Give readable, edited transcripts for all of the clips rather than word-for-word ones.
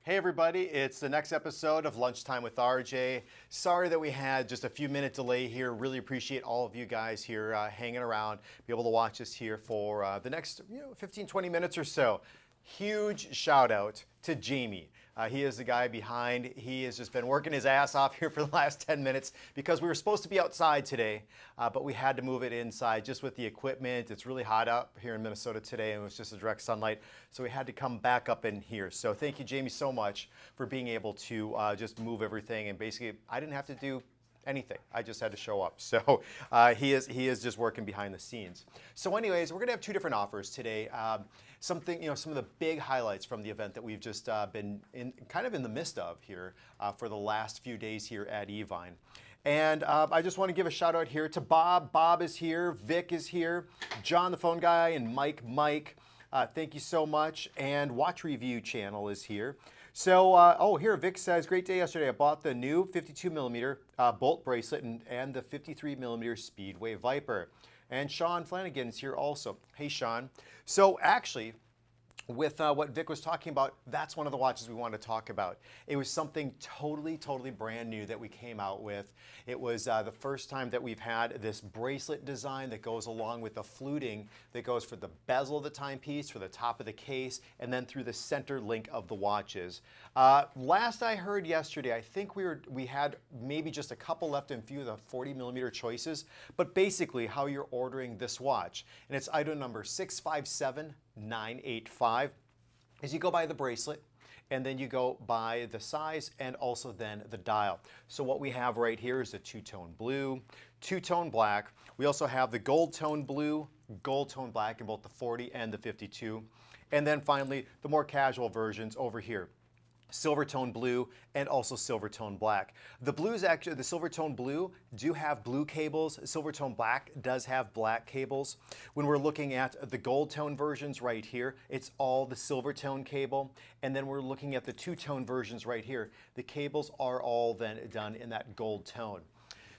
Hey everybody, it's the next episode of Lunchtime with RJ. Sorry that we had just a few minute delay here. Really appreciate all of you guys here hanging around, be able to watch us here for the next 15, 20 minutes or so. Huge shout out to Jamie. He is the guy behind. He has just been working his ass off here for the last 10 minutes because we were supposed to be outside today, but we had to move it inside just with the equipment. It's really hot up here in Minnesota today, and it was just a direct sunlight, so we had to come back up in here. So thank you, Jamie, so much for being able to just move everything, and basically I didn't have to do anything. I just had to show up. So he is just working behind the scenes. So anyways, we're gonna have two different offers today. Some of the big highlights from the event that we've just been kind of in the midst of here for the last few days here at Evine. And I just want to give a shout out here to Bob. Bob is here, Vic is here, John the phone guy, and Mike. Thank you so much. And Watch Review channel is here. So, here Vic says, great day yesterday. I bought the new 52 millimeter bolt bracelet and the 53 millimeter Speedway Viper. And Sean Flanagan's here also. Hey, Sean. So actually, with what Vic was talking about, that's one of the watches we wanted to talk about. It was something totally brand new that we came out with. It was the first time that we've had this bracelet design that goes along with the fluting that goes for the bezel of the timepiece, for the top of the case, and then through the center link of the watches. Last I heard yesterday, I think we had maybe just a couple left in few of the 40 millimeter choices, but basically how you're ordering this watch. And it's item number 657985. Is you go by the bracelet, and then you go by the size and also then the dial. So what we have right here is a two-tone blue, two-tone black. We also have the gold tone blue, gold tone black in both the 40 and the 52. And then finally, the more casual versions over here. Silver tone blue and also silver tone black. The silver tone blue do have blue cables. Silver tone black does have black cables. When we're looking at the gold tone versions right here, it's all the silver tone cable. And then we're looking at the two-tone versions right here. The cables are all then done in that gold tone.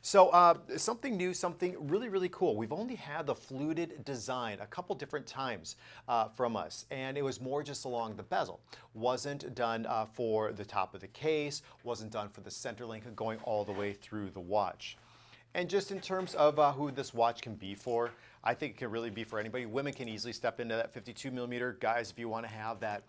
So something new, something really cool. We've only had the fluted design a couple different times from us, and it was more just along the bezel. Wasn't done for the top of the case, wasn't done for the center link going all the way through the watch. And just in terms of who this watch can be for, I think it can really be for anybody. Women can easily step into that 52 millimeter. Guys, if you want to have that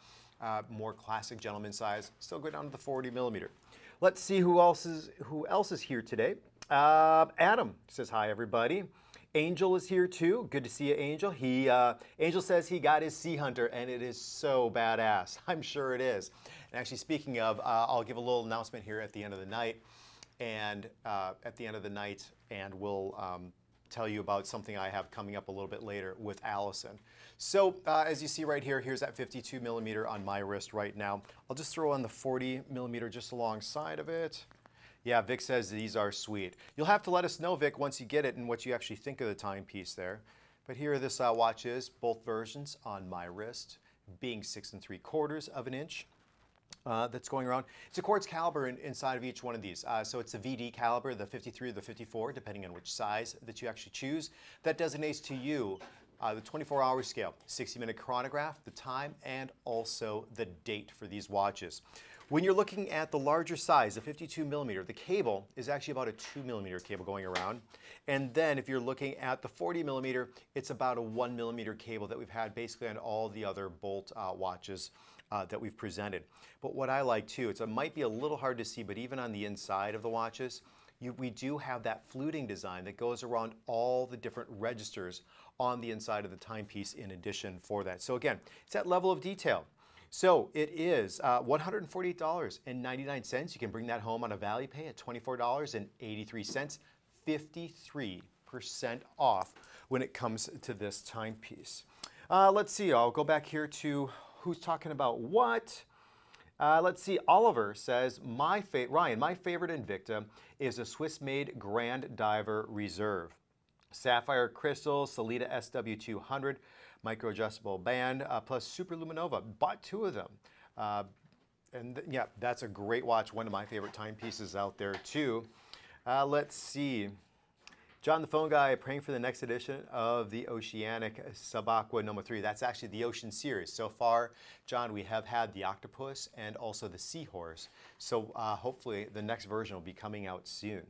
more classic gentleman size, still go down to the 40 millimeter. Let's see who else is here today. Adam says hi, everybody. Angel is here too. Good to see you, Angel. Angel says he got his Sea Hunter, and it is so badass. I'm sure it is. And actually, speaking of, I'll give a little announcement here at the end of the night, and we'll tell you about something I have coming up a little bit later with Allison. So as you see right here, here's that 52 millimeter on my wrist right now. I'll just throw on the 40 millimeter just alongside of it. Yeah, Vic says these are sweet. You'll have to let us know, Vic, once you get it and what you actually think of the timepiece there. But here this watch is, both versions on my wrist, being 6 3/4 of an inch. That's going around. It's a quartz caliber inside of each one of these. So it's the VD caliber, the 53 or the 54, depending on which size that you actually choose. That designates to you the 24-hour scale, 60-minute chronograph, the time, and also the date for these watches. When you're looking at the larger size, the 52 millimeter, the cable is actually about a 2 millimeter cable going around. And then if you're looking at the 40 millimeter, it's about a 1 millimeter cable that we've had basically on all the other Bolt watches that we've presented. But what I like too, it might be a little hard to see, but even on the inside of the watches, we do have that fluting design that goes around all the different registers on the inside of the timepiece in addition for that. So again, it's that level of detail. So it is $148.99. You can bring that home on a Value Pay at $24.83, 53% off when it comes to this timepiece. Let's see, I'll go back here to who's talking about what. Let's see, Oliver says, Ryan, my favorite Invicta is a Swiss-made Grand Diver Reserve. Sapphire Crystal, Salida SW200, micro adjustable band, plus Super Luminova. Bought two of them. Yeah, that's a great watch. One of my favorite timepieces out there too. Let's see. John, the phone guy, praying for the next edition of the Oceanic Subaqua number 3. That's actually the Ocean series. So far, John, we have had the octopus and also the seahorse. So hopefully the next version will be coming out soon.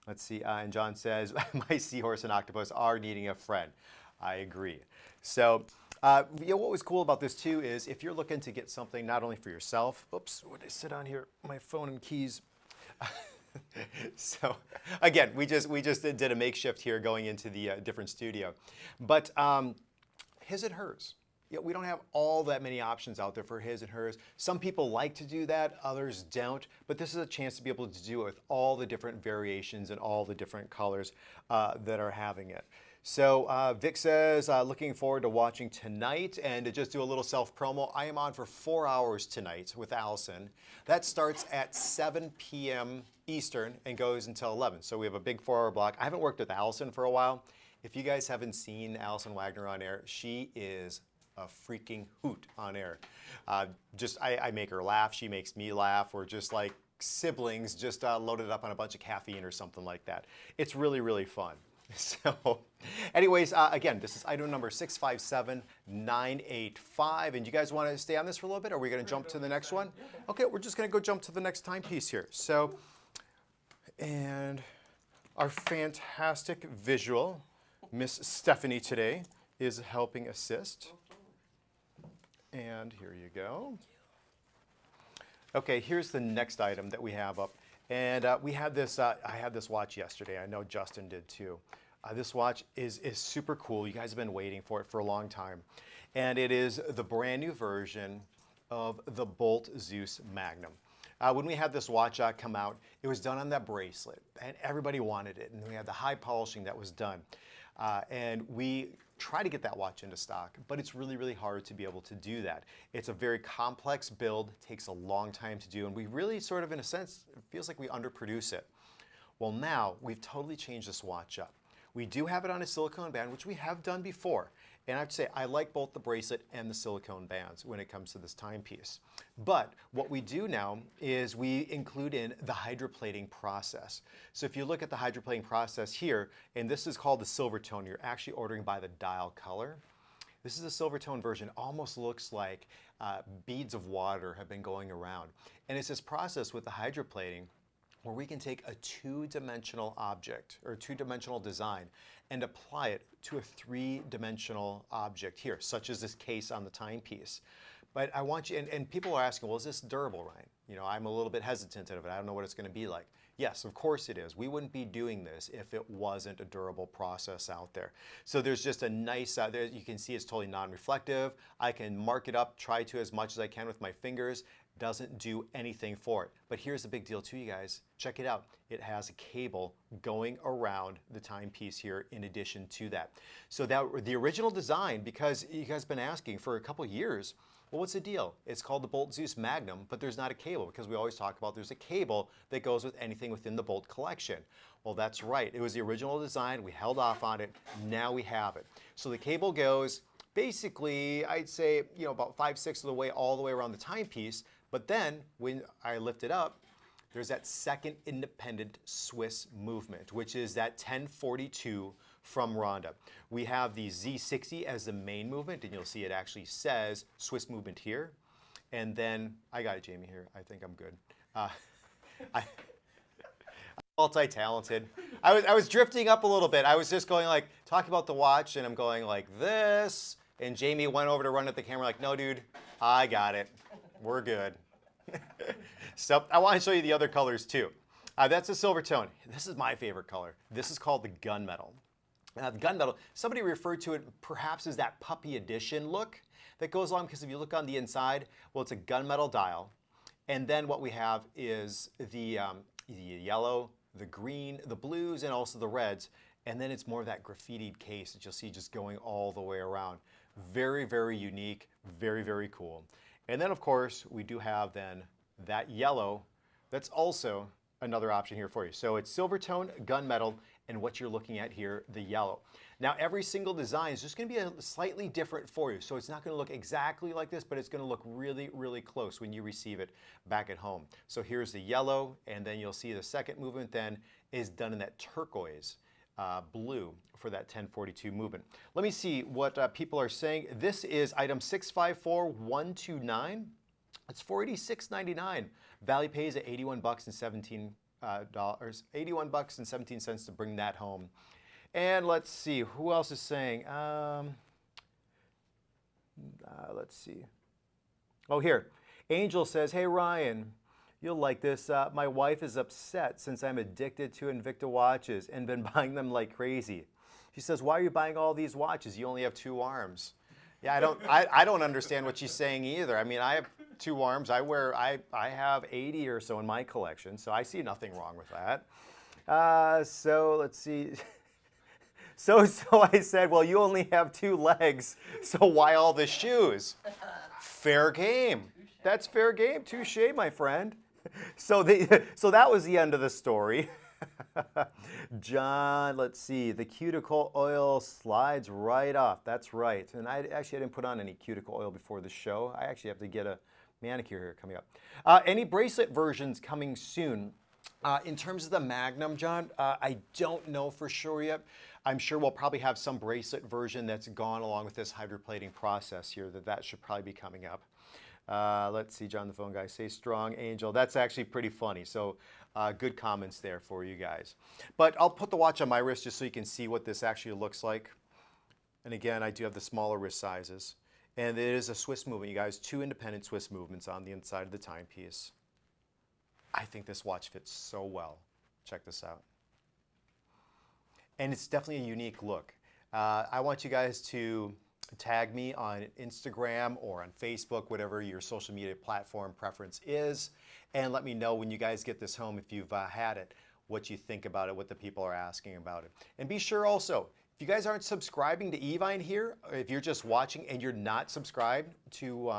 Let's see. And John says, my seahorse and octopus are needing a friend. I agree. So what was cool about this too is if you're looking to get something not only for yourself. Oops, what did I sit on here? My phone and keys. So again, we just did a makeshift here going into the different studio, but his and hers. We don't have all that many options out there for his and hers. Some people like to do that, others don't, but this is a chance to be able to do it with all the different variations and all the different colors that are having it. So Vic says, looking forward to watching tonight, and to just do a little self-promo, I am on for 4 hours tonight with Allison. That starts at 7 p.m. Eastern and goes until 11. So we have a big 4-hour block. I haven't worked with Allison for a while. If you guys haven't seen Allison Wagner on air, she is a freaking hoot on air. I make her laugh, she makes me laugh. We're just like siblings, just loaded up on a bunch of caffeine or something like that. It's really, really fun. So anyways, again, this is item number 657985. And you guys want to stay on this for a little bit? Or are we going to jump to the next one? Okay, we're just going to go jump to the next timepiece here. So, and our fantastic visual, Miss Stephanie today, is helping assist. And here you go. Okay, here's the next item that we have up. And we had this, I had this watch yesterday. I know Justin did too. This watch is super cool. You guys have been waiting for it for a long time. And it is the brand new version of the Bolt Zeus Magnum. When we had this watch come out, it was done on that bracelet, and everybody wanted it. And we had the high polishing that was done. And we try to get that watch into stock, but it's really, really hard to be able to do that. It's a very complex build, takes a long time to do, and we really sort of, in a sense, it feels like we underproduce it. Well, now we've totally changed this watch up. We do have it on a silicone band, which we have done before. And I have to say, I like both the bracelet and the silicone bands when it comes to this timepiece. But what we do now is we include in the hydroplating process. So if you look at the hydroplating process here, and this is called the silver tone, you're actually ordering by the dial color. This is a silver tone version. Almost looks like beads of water have been going around. And it's this process with the hydroplating where we can take a two-dimensional object or two-dimensional design and apply it to a three-dimensional object here, such as this case on the timepiece. But I want you, and people are asking, well, is this durable, Ryan? You know, I'm a little bit hesitant of it. I don't know what it's going to be like. Yes, of course it is. We wouldn't be doing this if it wasn't a durable process out there. So there's just a nice, there you can see it's totally non-reflective. I can mark it up, try to as much as I can with my fingers. Doesn't do anything for it. But here's the big deal too, you guys. Check it out. It has a cable going around the timepiece here in addition to that. So that the original design, because you guys have been asking for a couple years, well, what's the deal? It's called the Bolt Zeus Magnum, but there's not a cable because we always talk about there's a cable that goes with anything within the Bolt collection. Well, that's right. It was the original design. We held off on it. Now we have it. So the cable goes basically, I'd say, you know, about 5/6 of the way all the way around the timepiece. But then when I lift it up, there's that second independent Swiss movement, which is that 1042 from Ronda. We have the Z60 as the main movement, and you'll see it actually says Swiss movement here. And then, I got it, Jamie, here. I think I'm good. I'm multi-talented. I was drifting up a little bit. I was just going like, talking about the watch, and I'm going like this. And Jamie went over to run at the camera like, no, dude, I got it. We're good. So I want to show you the other colors too. That's a silver tone. This is my favorite color. This is called the gunmetal. The gunmetal, somebody referred to it perhaps as that puppy edition look that goes along, because if you look on the inside, well, it's a gunmetal dial. And then what we have is the yellow, the green, the blues, and also the reds. And then it's more of that graffitied case that you'll see just going all the way around. Very, very unique, very, very cool. And then, of course, we do have then that yellow. That's also another option here for you. So it's silver tone, gunmetal, and what you're looking at here, the yellow. Now, every single design is just going to be slightly different for you. So it's not going to look exactly like this, but it's going to look really, really close when you receive it back at home. So here's the yellow, and then you'll see the second movement then is done in that turquoise. blue for that 1042 movement. Let me see what people are saying. This is item 654129. It's $486.99. Valley pays at 81 bucks and 17 dollars, 81 bucks and 17 cents to bring that home. And let's see who else is saying. Let's see. Oh, here. Angel says, "Hey Ryan, you'll like this. My wife is upset since I'm addicted to Invicta watches and been buying them like crazy. She says, why are you buying all these watches? You only have 2 arms." Yeah, I don't understand what she's saying either. I mean, I have 2 arms. I have 80 or so in my collection, so I see nothing wrong with that. So let's see. So I said, well, you only have 2 legs, so why all the shoes? Fair game. That's fair game. Touche, my friend. So that was the end of the story. John, let's see. The cuticle oil slides right off. That's right. And I didn't put on any cuticle oil before the show. I actually have to get a manicure here coming up. Any bracelet versions coming soon? In terms of the Magnum, John, I don't know for sure yet. I'm sure we'll probably have some bracelet version that's gone along with this hydroplating process here. That should probably be coming up. Let's see, John the phone guy, say strong angel. That's actually pretty funny. So good comments there for you guys. But I'll put the watch on my wrist just so you can see what this actually looks like. And again, I do have the smaller wrist sizes. And it is a Swiss movement, you guys. 2 independent Swiss movements on the inside of the timepiece. I think this watch fits so well. Check this out. And it's definitely a unique look. I want you guys to tag me on Instagram or on Facebook, whatever your social media platform preference is, and let me know when you guys get this home, if you've had it, what you think about it, what the people are asking about it. And be sure also, if you guys aren't subscribing to Evine here, or if you're just watching and you're not subscribed to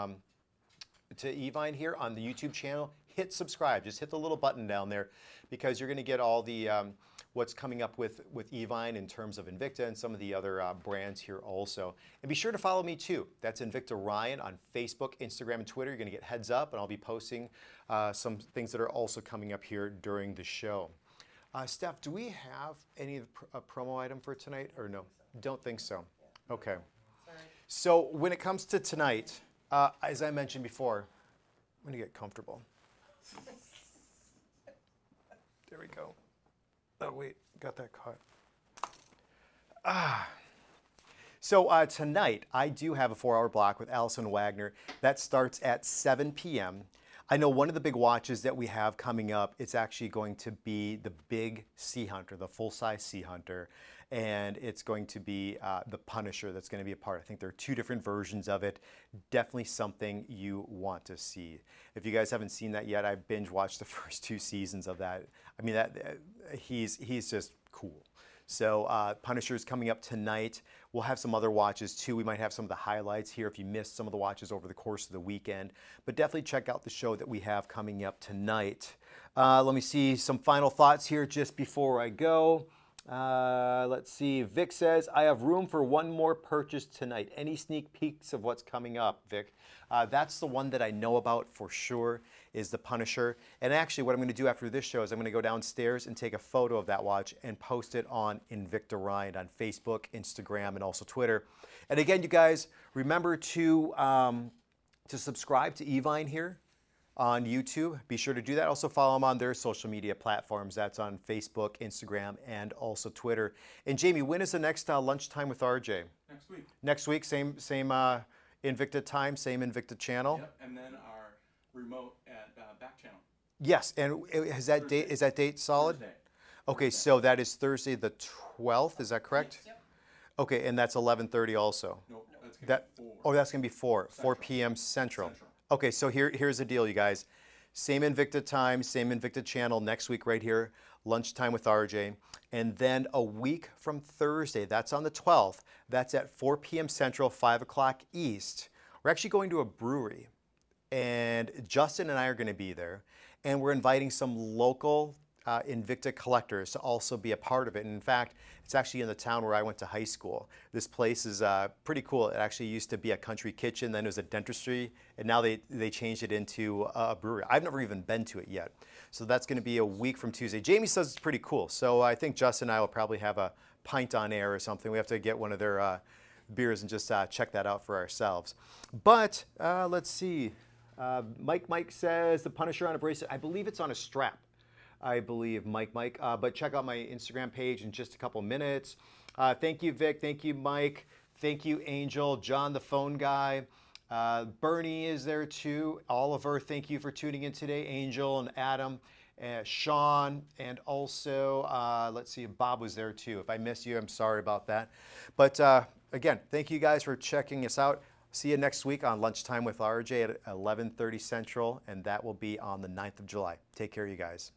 Evine here on the YouTube channel, hit subscribe. Just hit the little button down there, because you're going to get all the what's coming up with Evine in terms of Invicta and some of the other brands here also. And be sure to follow me too. That's Invicta Ryan on Facebook, Instagram, and Twitter. You're going to get heads up, and I'll be posting some things that are also coming up here during the show. Steph, do we have any promo item for tonight, or no? Don't think so. Okay. So when it comes to tonight, as I mentioned before, I'm going to get comfortable. There we go. Oh, wait, got that caught. So tonight, I do have a 4-hour block with Allison Wagner. That starts at 7 p.m. I know one of the big watches that we have coming up, it's actually going to be the big Sea Hunter, the full-size Sea Hunter. And it's going to be the Punisher that's going to be a part. I think there are 2 different versions of it. Definitely something you want to see. If you guys haven't seen that yet, I binge watched the first 2 seasons of that. I mean, he's just cool. So Punisher's coming up tonight. We'll have some other watches too. We might have some of the highlights here if you missed some of the watches over the course of the weekend. But definitely check out the show that we have coming up tonight. Let me see some final thoughts here just before I go. Let's see. Vic says, I have room for one more purchase tonight. Any sneak peeks of what's coming up, Vic? That's the one that I know about for sure, is the Punisher. And actually what I'm going to do after this show is I'm going to go downstairs and take a photo of that watch and post it on Invicta Ryan on Facebook, Instagram, and also Twitter. And again, you guys, remember to subscribe to Evine here on YouTube. Be sure to do that. Also follow them on their social media platforms. That's on Facebook, Instagram, and also Twitter. And Jamie, when is the next Lunchtime with RJ? Next week. Next week, same Invicta time, same Invicta channel. Yep, and then our remote at back channel. Yes, and is that date solid? Thursday. Okay, so that is Thursday the 12th. Is that correct? Yep. Okay, and that's 11:30 also. Nope, that's going to be 4. Oh, that's going to be 4 p.m. Central. Okay, so here's the deal, you guys. Same Invicta time, same Invicta channel next week right here, Lunchtime with RJ. And then a week from Thursday, that's on the 12th, that's at 4 p.m. Central, 5 o'clock East. We're actually going to a brewery, and Justin and I are going to be there, and we're inviting some local Invicta collectors to also be a part of it. And in fact, it's actually in the town where I went to high school. This place is pretty cool. It actually used to be a country kitchen, then it was a dentistry, and now they changed it into a brewery. I've never even been to it yet. So that's going to be a week from Tuesday. Jamie says it's pretty cool. So I think Justin and I will probably have a pint on air or something. We have to get one of their beers and just check that out for ourselves. But let's see. Mike says the Punisher on a bracelet. I believe it's on a strap. I believe, Mike. But check out my Instagram page in just a couple minutes. Thank you, Vic. Thank you, Mike. Thank you, Angel. John, the phone guy. Bernie is there too. Oliver, thank you for tuning in today. Angel and Adam. Sean, and also, let's see, Bob was there too. If I missed you, I'm sorry about that. But again, thank you guys for checking us out. See you next week on Lunchtime with RJ at 11:30 Central, and that will be on the 9th of July. Take care, you guys.